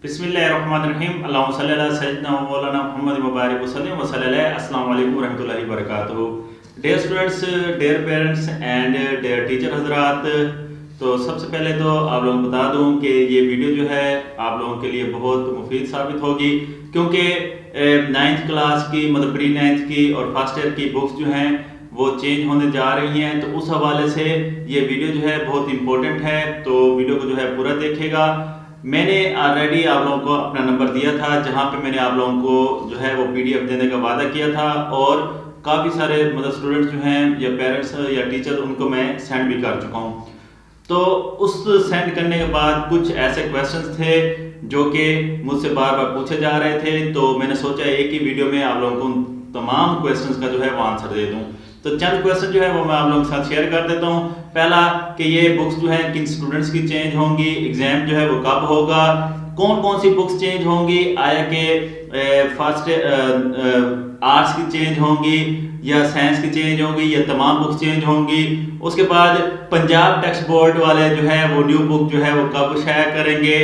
बिस्मिल्लाहिर्रहमानिर्रहीम अल्लाहुम्मा सल्ली अला सय्यिदना व मौलाना मुहम्मद मुबारक वसल्लम व सल्लल्लाहु अस्सलामु अलैकुम व रहमतुल्लाहि व बरकातुहू। Dear students, dear parents and dear teacher हजरात, तो सबसे पहले तो आप लोगों को बता दूं कि ये वीडियो जो है आप लोगों के लिए बहुत मुफीद साबित होगी, क्योंकि नाइन्थ क्लास की मतलब प्री नाइन्थ की और फर्स्ट ईयर की बुक्स जो हैं वो चेंज होने जा रही हैं। तो उस हवाले से ये वीडियो जो है बहुत इंपॉर्टेंट है, तो वीडियो को जो है पूरा देखेगा। मैंने ऑलरेडी आप लोगों को अपना नंबर दिया था, जहां पे मैंने आप लोगों को जो है वो पीडीएफ देने का वादा किया था, और काफ़ी सारे मतलब स्टूडेंट्स जो हैं या पेरेंट्स या टीचर उनको मैं सेंड भी कर चुका हूं। तो उस सेंड करने के बाद कुछ ऐसे क्वेश्चंस थे जो कि मुझसे बार बार पूछे जा रहे थे, तो मैंने सोचा एक ही वीडियो में आप लोगों को तमाम क्वेश्चंस का जो है वो आंसर दे दूं। तो चंद क्वेश्चन जो है वो मैं आप लोगों के साथ शेयर कर देता हूं। पहला कि ये बुक्स जो है किन स्टूडेंट्स की चेंज होंगी, एग्जाम जो है वो कब होगा, कौन कौन सी बुक्स चेंज होंगी, आया कि फर्स्ट आर्ट्स की चेंज होंगी या साइंस की चेंज होंगी या तमाम बुक्स चेंज होंगी। उसके बाद पंजाब टेक्स्ट बोर्ड वाले जो है वो न्यू बुक जो है वो कब शाया करेंगे,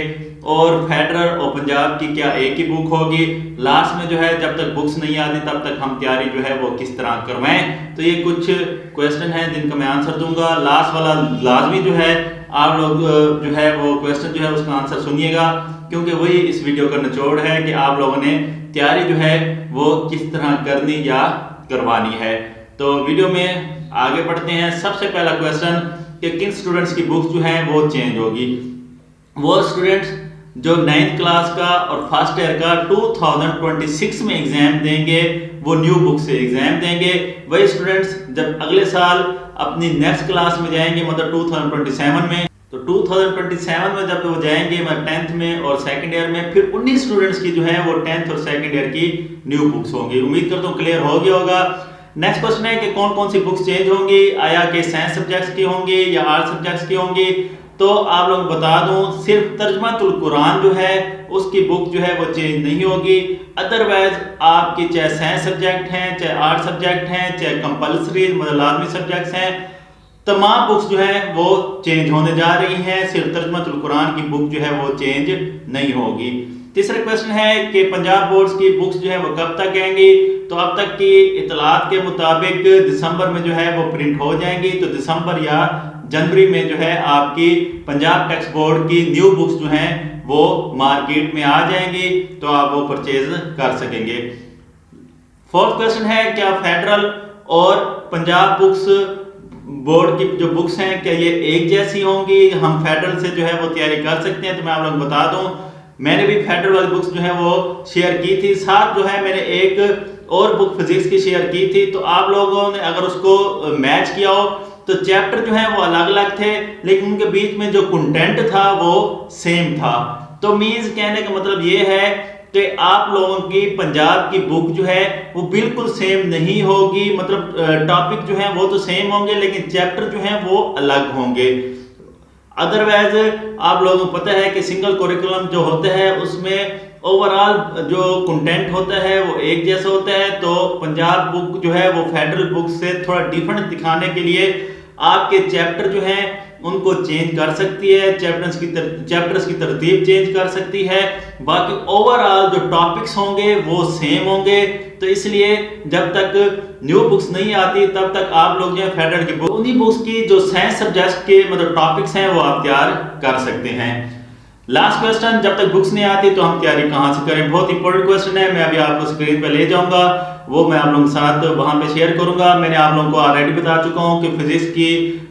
और फेडरल और पंजाब की क्या एक ही बुक होगी। लास्ट में जो है जब तक बुक्स नहीं आती तब तक हम तैयारी जो है वो किस तरह करवाएं। तो ये कुछ क्वेश्चन हैं जिनका मैं आंसर दूंगा। लास्ट वाला लाजमी जो है आप लोग जो है वो क्वेश्चन जो है उसका आंसर सुनिएगा, क्योंकि वही इस वीडियो का निचोड़ है कि आप लोगों ने तैयारी जो है वो किस तरह करनी या करवानी है। तो वीडियो में आगे बढ़ते हैं। सबसे पहला क्वेश्चन कि किन स्टूडेंट्स की बुक्स जो है वो चेंज होगी। वो स्टूडेंट्स जो 9th क्लास का और फर्स्ट ईयर का 2026 में एग्जाम देंगे वो न्यू बुक से एग्जाम देंगे। वही स्टूडेंट्स जब अगले साल अपनी नेक्स्ट क्लास में जाएंगे मतलब 2027 में, तो 2027 में जब वो जाएंगे मतलब 10th में और सेकंड ईयर में, फिर 19 स्टूडेंट्स की जो है वो 10th और सेकंड ईयर की न्यू बुक्स होंगी। उम्मीद करता हूँ क्लियर हो गया होगा। नेक्स्ट क्वेश्चन है कि कौन कौन सी बुक्स चेंज होंगी, आया कि साइंस सब्जेक्ट्स की होंगी या आर्ट्स सब्जेक्ट्स की होंगी। तो आप लोग बता दूं सिर्फ तर्जुमातुल कुरान जो है उसकी बुक जो है वो चेंज नहीं होगी। अदरवाइज आपकी चाहे साइंस सब्जेक्ट हैं, चाहे आर्ट सब्जेक्ट हैं, चाहे कंपलसरी मतलब लाजमी सब्जेक्ट्स हैं, तमाम बुक्स जो है वो चेंज होने जा रही हैं। सिर्फ तर्जुमातुल कुरान की बुक जो है वो चेंज नहीं होगी। तीसरा क्वेश्चन है कि पंजाब बोर्ड्स की बुक्स जो है वो कब तक आएंगी। तो अब तक की इतलात के मुताबिक दिसंबर में जो है वो प्रिंट हो जाएंगी। तो दिसंबर या जनवरी में जो है आपकी पंजाब टेक्स्ट बोर्ड की न्यू बुक्स जो हैं वो मार्केट में आ जाएंगी, तो आप वो परचेज कर सकेंगे। फोर्थ क्वेश्चन है क्या फेडरल और पंजाब बुक्स बोर्ड की जो बुक्स हैं क्या ये एक जैसी होंगी, हम फेडरल से जो है वो तैयारी कर सकते हैं। तो मैं आप लोगों को बता दूं मैंने भी फेडरल वाली बुक्स जो है वो शेयर की थी, साथ जो है मैंने एक और बुक फिजिक्स की शेयर की थी। तो आप लोगों ने अगर उसको मैच किया हो तो चैप्टर जो है वो अलग अलग थे, लेकिन उनके बीच में जो कंटेंट था वो सेम था। तो मींस कहने का मतलब ये है कि आप लोगों की पंजाब की बुक जो है वो बिल्कुल सेम नहीं होगी, मतलब टॉपिक जो है वो तो सेम होंगे लेकिन चैप्टर जो है वो अलग होंगे। अदरवाइज आप लोगों को पता है कि सिंगल करिकुलम जो होता है उसमें ओवरऑल जो कंटेंट होता है वो एक जैसा होता है। तो पंजाब बुक जो है वो फेडरल बुक से थोड़ा डिफरेंट दिखाने के लिए आपके चैप्टर जो हैं उनको चेंज कर सकती है, चैप्टर्स की तरतीब चेंज कर सकती है, बाकी ओवरऑल जो टॉपिक्स होंगे वो सेम होंगे। तो इसलिए जब तक न्यू बुक्स नहीं आती तब तक आप लोग जो है फेडरल की बुक उन्हीं बुक्स की जो साइंस सब्जेक्ट के मतलब टॉपिक्स हैं वो आप तैयार कर सकते हैं। लास्ट क्वेश्चन, जब तक बुक्स नहीं आती तो हम तैयारी कहां से करें। बहुत इंपॉर्टेंट क्वेश्चन है, मैं अभी आपको स्क्रीन पे ले जाऊंगा, वो मैं आप लोगों के साथ वहां पे शेयर करूंगा। मैंने आप लोगों को ऑलरेडी बता चुका हूं कि फिजिक्स की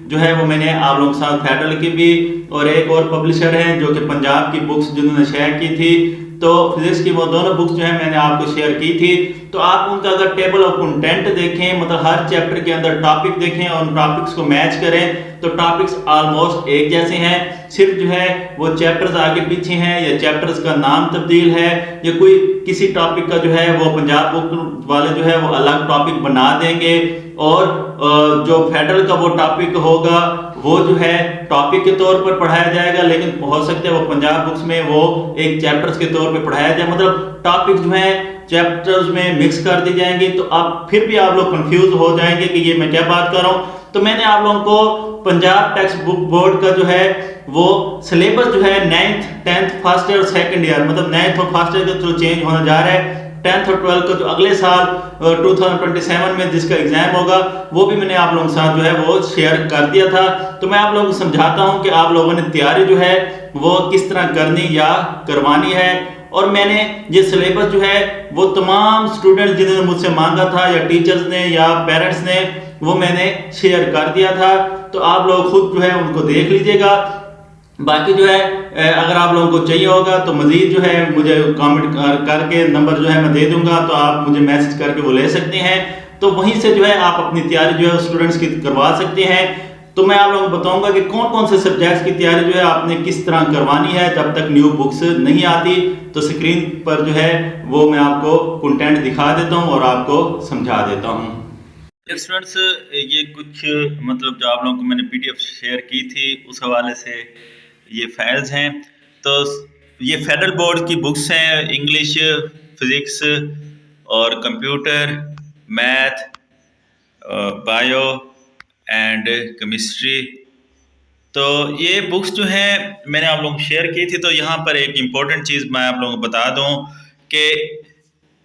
जो है वो मैंने आप लोगों के साथ फेडरल की भी और एक और पब्लिशर हैं जो कि पंजाब की बुक्स जिन्होंने शेयर की थी, तो फिजिक्स की वो दोनों बुक्स जो है मैंने आपको शेयर की थी। तो आप उनका अगर टेबल ऑफ कंटेंट देखें, मतलब हर चैप्टर के अंदर टॉपिक देखें और उन टॉपिक्स को मैच करें, तो टॉपिक्स ऑलमोस्ट एक जैसे हैं। सिर्फ जो है वो चैप्टर्स आगे पीछे हैं या चैप्टर्स का नाम तब्दील है या कोई किसी टॉपिक का जो है वो पंजाब बुक वाले जो है वो अलग टॉपिक बना देंगे, और जो फेडरल का वो टॉपिक होगा वो जो है टॉपिक के तौर पर पढ़ाया जाएगा, लेकिन हो सकता है वो पंजाब बुक्स में वो एक चैप्टर्स के तौर पे पढ़ाया जाए, मतलब टॉपिक जो है चैप्टर्स में मिक्स कर दी जाएंगी। तो अब फिर भी आप लोग कंफ्यूज हो जाएंगे कि ये मैं क्या बात कर रहा हूँ। तो मैंने आप लोगों को पंजाब टेक्स्ट बुक बोर्ड का जो है वो सिलेबस जो है 9th 10th फर्स्ट ईयर और सेकंड ईयर, मतलब 9th और फर्स्ट ईयर का जो चेंज होने जा रहा है, 10th और 12th का जो अगले साल 2027 में जिसका एग्जाम होगा वो भी मैंने आप लोगों के साथ जो है वो शेयर कर दिया था। तो मैं आप लोगों को समझाता हूं कि आप लोगों ने तैयारी जो है वो किस तरह करनी या करवानी है। और मैंने ये सिलेबस जो है वो तमाम स्टूडेंट जिन्होंने मुझसे मांगा था या टीचर्स ने या पेरेंट्स ने, वो मैंने शेयर कर दिया था। तो आप लोग खुद जो है उनको देख लीजिएगा। बाकी जो है अगर आप लोगों को चाहिए होगा तो मजीद जो है मुझे कमेंट करके नंबर जो है मैं दे दूंगा, तो आप मुझे मैसेज करके वो ले सकते हैं। तो वहीं से जो है आप अपनी तैयारी जो है स्टूडेंट्स की करवा सकते हैं। तो मैं आप लोगों को बताऊंगा कि कौन कौन से सब्जेक्ट्स की तैयारी जो है आपने किस तरह करवानी है जब तक न्यू बुक्स नहीं आती। तो स्क्रीन पर जो है वो मैं आपको कंटेंट दिखा देता हूं और आपको समझा देता हूं। स्टूडेंट्स, ये कुछ मतलब जो आप लोगों को मैंने PDF शेयर की थी उस हवाले से ये फाइल्स हैं। तो ये फेडरल बोर्ड की बुक्स हैं, इंग्लिश, फिजिक्स और computer, math, bio and chemistry. तो ये बुक्स जो हैं मैंने आप लोगों को शेयर की थी। तो यहाँ पर एक इम्पोर्टेंट चीज़ मैं आप लोगों को बता दूँ कि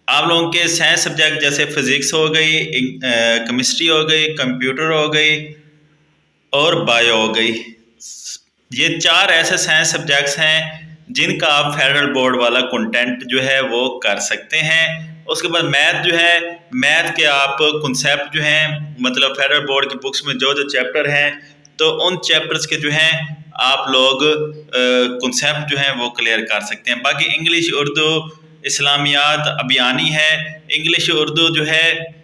आप लोगों के साइंस सब्जेक्ट जैसे फिजिक्स हो गई, केमिस्ट्री हो गई, कंप्यूटर हो गई और बायो हो गई, ये 4 ऐसे साइंस सब्जेक्ट्स हैं जिनका आप फेडरल बोर्ड वाला कंटेंट जो है वो कर सकते हैं। उसके बाद मैथ जो है, मैथ के आप कॉन्सेप्ट जो हैं, मतलब फेडरल बोर्ड की बुक्स में जो जो चैप्टर हैं तो उन चैप्टर्स के जो हैं आप लोग कॉन्सेप्ट जो हैं वो क्लियर कर सकते हैं। बाकी इंग्लिश, उर्दू, इस्लामियात, अबियानी है। इंग्लिश उर्दू जो है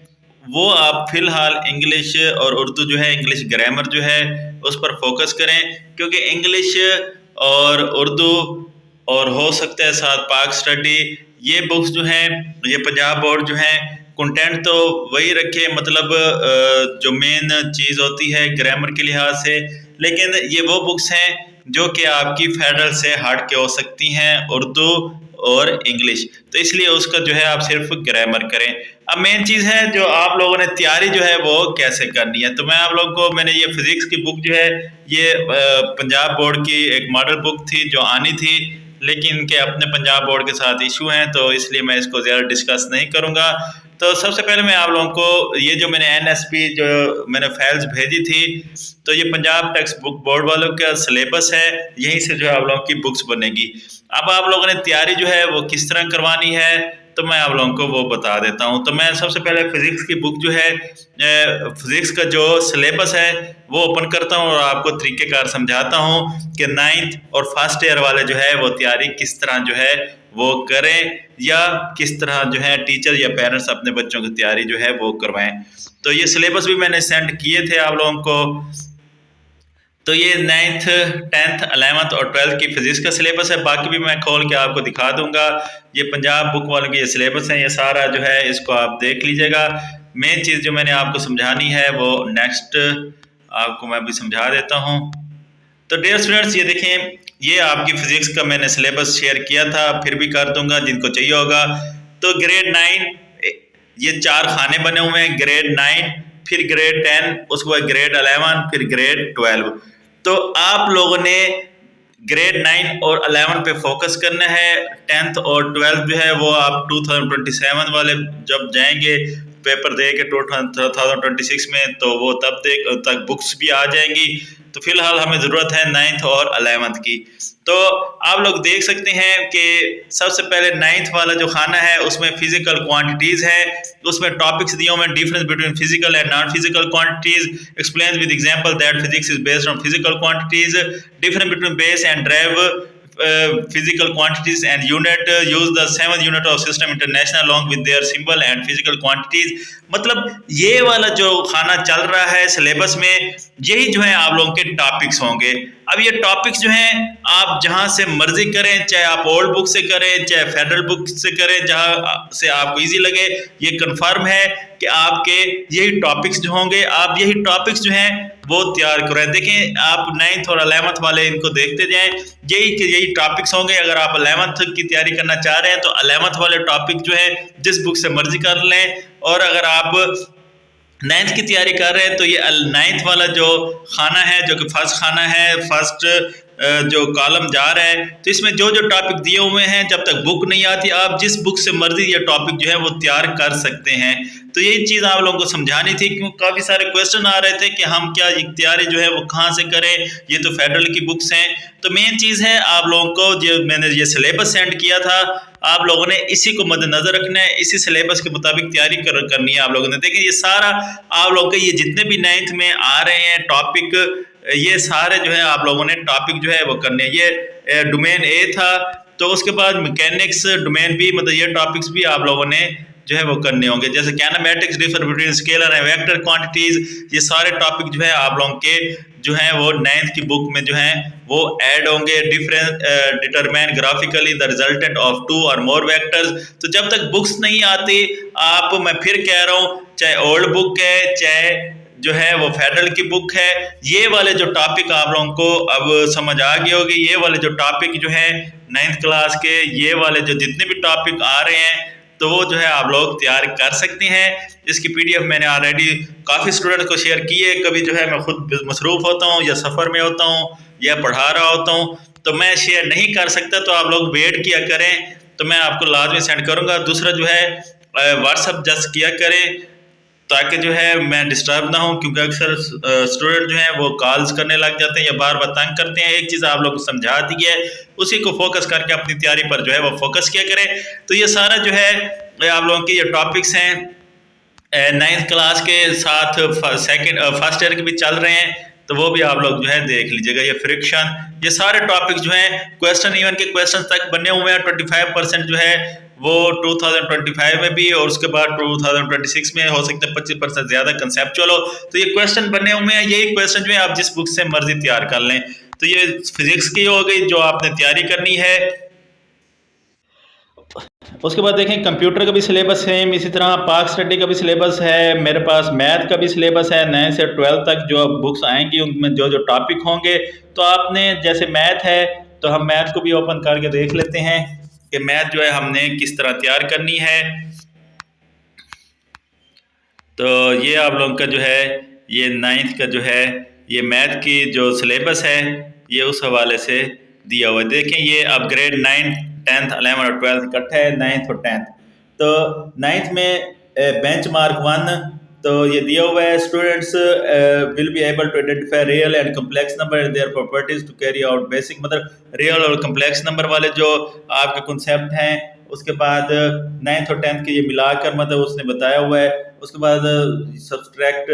वो आप फिलहाल इंग्लिश और उर्दू जो है, इंग्लिश ग्रामर जो है उस पर फोकस करें, क्योंकि इंग्लिश और उर्दू और हो सकता है साथ पाक स्टडी, ये बुक्स जो हैं ये पंजाब बोर्ड जो है कंटेंट तो वही रखे, मतलब जो मेन चीज़ होती है ग्रामर के लिहाज से, लेकिन ये वो बुक्स हैं जो कि आपकी फेडरल से हट के हो सकती हैं, उर्दू और इंग्लिश। तो इसलिए उसका जो है आप सिर्फ ग्रामर करें। अब मेन चीज़ है जो आप लोगों ने तैयारी जो है वो कैसे करनी है। तो मैं आप लोगों को, मैंने ये फिजिक्स की बुक जो है ये पंजाब बोर्ड की एक मॉडल बुक थी जो आनी थी, लेकिन इनके अपने पंजाब बोर्ड के साथ इशू हैं तो इसलिए मैं इसको ज़्यादा डिस्कस नहीं करूँगा। तो सबसे पहले मैं आप लोगों को ये जो मैंने NSP जो मैंने फाइल्स भेजी थी, तो ये पंजाब टेक्स्ट बुक बोर्ड वालों का सिलेबस है, यहीं से जो है आप लोगों की बुक्स बनेगी। अब आप लोगों ने तैयारी जो है वो किस तरह करवानी है तो मैं आप लोगों को वो बता देता हूँ। तो मैं सबसे पहले फिजिक्स की बुक जो है, फिजिक्स का जो सिलेबस है वो ओपन करता हूँ और आपको तरीक़ेकार समझाता हूँ कि 9th और फर्स्ट ईयर वाले जो है वो तैयारी किस तरह जो है वो करें, या किस तरह जो है टीचर या पेरेंट्स अपने बच्चों की तैयारी जो है वो करवाएं। तो ये सिलेबस भी मैंने सेंड किए थे आप लोगों को। तो ये 9th 10th 11th और 12th की फिजिक्स का सिलेबस है, बाकी भी मैं खोल के आपको दिखा दूंगा। ये पंजाब बुक वालों की ये सिलेबस है, ये सारा जो है इसको आप देख लीजिएगा। मेन चीज़ जो मैंने आपको समझानी है वो नेक्स्ट आपको मैं भी समझा देता हूँ। तो डियर स्टूडेंट्स, ये देखें, ये आपकी फिजिक्स का मैंने सिलेबस शेयर किया था, फिर भी कर दूंगा जिनको चाहिए होगा। तो ग्रेड 9 ये 4 खाने बने हुए हैं, ग्रेड 9, फिर ग्रेड 10, उसके बाद ग्रेड 11, फिर ग्रेड 12। तो आप लोगों ने ग्रेड 9 और 11 पे फोकस करना है। 10th और 12th जो है वो आप 2027 वाले जब जाएंगे पेपर दे के 2026 में, तो वो तब तक बुक्स भी आ जाएंगी। तो फिलहाल हमें ज़रूरत है 9th और 11th की। तो आप लोग देख सकते हैं कि सबसे पहले 9th वाला जो खाना है उसमें फिजिकल क्वांटिटीज़ है, उसमें टॉपिक्स दिए हुए हैं, difference between physical and non physical quantities, explain with example that physics is based on physical quantities, difference between base and drive physical quantities and unit, use the 7th unit of system international along with their symbol and physical quantities। मतलब ये वाला जो खाना चल रहा है syllabus में, यही जो है आप लोगों के टॉपिक्स होंगे। अब ये टॉपिक्स जो हैं आप जहाँ से मर्जी करें, चाहे आप ओल्ड बुक से करें चाहे फेडरल बुक से करें, जहाँ से आपको इजी लगे, ये कंफर्म है कि आपके यही टॉपिक्स जो होंगे, आप यही टॉपिक्स जो हैं वो तैयार करें। देखें, आप 9th और 11th वाले इनको देखते जाएं, यही टॉपिक्स होंगे। अगर आप 11th की तैयारी करना चाह रहे हैं तो 11th वाले टॉपिक जो है जिस बुक से मर्जी कर लें, और अगर आप नाइन्थ की तैयारी कर रहे हैं तो ये नाइन्थ वाला जो खाना है, जो कि फर्स्ट खाना है, फर्स्ट जो कॉलम जा रहा है, तो इसमें जो जो टॉपिक दिए हुए हैं, जब तक बुक नहीं आती आप जिस बुक से मर्जी ये टॉपिक जो है वो तैयार कर सकते हैं। तो यही चीज़ आप लोगों को समझानी थी, क्योंकि काफ़ी सारे क्वेश्चन आ रहे थे कि हम क्या तैयारी जो है वो कहाँ से करें, ये तो फेडरल की बुक्स हैं। तो मेन चीज़ है आप लोगों को जो मैंने ये सिलेबस सेंड किया था, आप लोगों ने इसी को मद्देनजर रखना है, इसी सिलेबस के मुताबिक तैयारी करनी है आप लोगों ने। देखिए ये सारा आप लोगों के ये जितने भी 9th में आ रहे हैं टॉपिक, ये सारे जो है आप लोगों ने टॉपिक जो है वो करने हैं। ये डोमेन ए था, तो उसके बाद मैकेनिक्स डोमेन बी, मतलब ये टॉपिक्स भी आप लोगों ने जो है वो करने होंगे, जैसे kinematics, difference between scalar and vector quantities, ये सारे टॉपिक जो है आप लोगों के जो है वो 9th की बुक में जो है वो ऐड होंगे। Difference determine graphically the resultant of 2 और मोर वेक्टर्स। तो जब तक बुक्स नहीं आती आप, मैं फिर कह रहा हूँ, चाहे ओल्ड बुक है चाहे जो है वो फेडरल की बुक है, ये वाले जो टॉपिक आप लोगों को अब समझ आ गए होंगे, ये वाले जो टॉपिक जो है 9th क्लास के, ये वाले जो जितने भी टॉपिक आ रहे हैं तो वो जो है आप लोग तैयार कर सकते हैं। इसकी पीडीएफ मैंने ऑलरेडी काफ़ी स्टूडेंट को शेयर की है। कभी जो है मैं खुद मसरूफ़ होता हूँ या सफ़र में होता हूँ या पढ़ा रहा होता हूँ तो मैं शेयर नहीं कर सकता, तो आप लोग वेट किया करें, तो मैं आपको लाजमी सेंड करूँगा। दूसरा जो है व्हाट्सअप जस्ट किया करें ताकि जो है मैं डिस्टर्ब ना हूँ, क्योंकि अक्सर स्टूडेंट जो हैं वो कॉल्स करने लग जाते हैं या बार बार तंग करते हैं। एक चीज़ आप लोग को समझा दी है, उसी को फोकस करके अपनी तैयारी पर जो है वो फोकस किया करें। तो ये सारा जो है आप लोगों के ये टॉपिक्स हैं 9th क्लास के साथ, फर्स्ट ईयर के भी चल रहे हैं, तो वो भी आप लोग जो है देख लीजिएगा। ये फ्रिक्शन, ये सारे टॉपिक्स जो हैं क्वेश्चन, इवन के क्वेश्चन तक बने हुए हैं। 25% जो है वो 2025 में भी और उसके बाद 2026 में हो सकता है 25% ज़्यादा कंसेप्चुअल हो। तो ये क्वेश्चन बने हुए हैं, यही क्वेश्चन जो है आप जिस बुक से मर्जी तैयार कर लें। तो ये फिजिक्स की हो गई जो आपने तैयारी करनी है। उसके बाद देखें कंप्यूटर का भी सिलेबस है, इसी तरह पाक स्टडी का भी सिलेबस है, मेरे पास मैथ का भी सिलेबस है। 9 से 12 तक जो बुक्स आएंगी उनमें जो जो टॉपिक होंगे, तो आपने जैसे मैथ है तो हम मैथ को भी ओपन करके देख लेते हैं कि मैथ जो है हमने किस तरह तैयार करनी है। तो ये आप लोगों का जो है ये 9th का जो है ये मैथ की जो सिलेबस है ये उस हवाले से दिया हुआ है। देखें ये अब ग्रेड 9, 10th, 11 और 12th इकट्ठा है, 9th और 10th। तो 9th में बेंच मार्क 1 तो ये दिया हुआ है, students will be able to identify real and complex number and their properties to carry out basic, मतलब रियल और कम्प्लेक्स नंबर वाले जो आपके कॉन्सेप्ट हैं। उसके बाद 9th और 10th के ये मिलाकर मतलब उसने बताया हुआ है। उसके बाद सब्सट्रैक्ट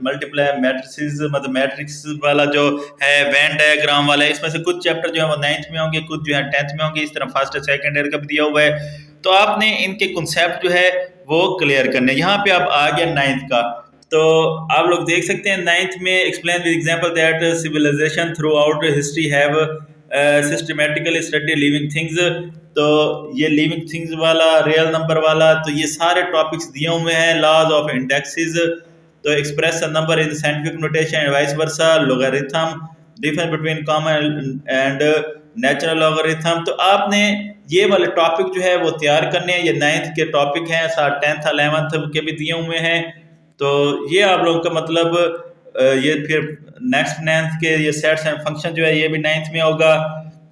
मल्टीप्लाई मैट्रिसेस, मतलब मैट्रिक्स वाला जो है, वेन डायग्राम वाला है। इसमें से कुछ चैप्टर जो है वो 9th में होंगे, कुछ जो है 10th में होंगे। इस तरह फर्स्ट और सेकंड ईयर का भी दिया हुआ है। तो आपने इनके कॉन्सेप्ट जो है वो क्लियर करने। यहाँ पे आप आ गया 9th का, तो आप लोग देख सकते हैं 9th में explain with example that civilization throughout history have systematically study living things. तो ये लिविंग थिंग्स वाला, रियल नंबर वाला, तो ये सारे टॉपिक्स दिए हुए हैं। लॉज ऑफ इंडेक्सेस, तो express a number in scientific notation and vice versa, logarithm, difference between common and natural logarithm. तो आपने ये वाले टॉपिक जो है वो तैयार करने हैं। ये 9th के टॉपिक हैं, साथ 10th 11th के भी दिए हुए हैं। तो ये आप लोगों का मतलब ये फिर नेक्स्ट 9th के ये सेट्स एंड फंक्शन जो है ये भी 9th में होगा।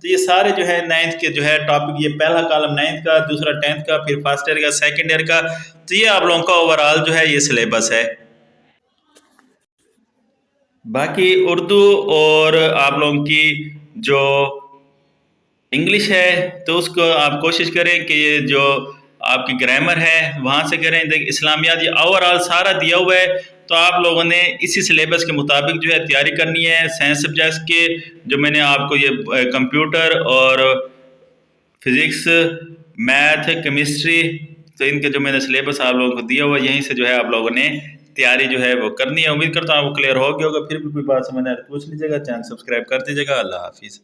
तो ये सारे जो है 9th के जो है टॉपिक, ये पहला कॉलम 9th का, दूसरा 10th का, फिर फर्स्ट ईयर का, सेकंड ईयर का। तो ये आप लोगों का ओवरऑल जो है ये सिलेबस है। बाकी उर्दू और आप लोगों की जो इंग्लिश है तो उसको आप कोशिश करें कि ये जो आपकी ग्रामर है वहाँ से करें। देखिए इस्लामियात ये ओवरऑल सारा दिया हुआ है, तो आप लोगों ने इसी सिलेबस के मुताबिक जो है तैयारी करनी है। साइंस सब्जेक्ट्स के जो मैंने आपको ये कंप्यूटर और फिज़िक्स, मैथ, केमिस्ट्री, तो इनके जो मैंने सिलेबस आप लोगों को दिया हुआ है, यहीं से जो है आप लोगों ने तैयारी जो है वो करनी है। उम्मीद करता हूँ आपको क्लियर हो गया होगा। फिर भी कोई बात समझ आए तो पूछ लीजिएगा। चैनल सब्सक्राइब कर दीजिएगा। अल्लाह हाफिज़।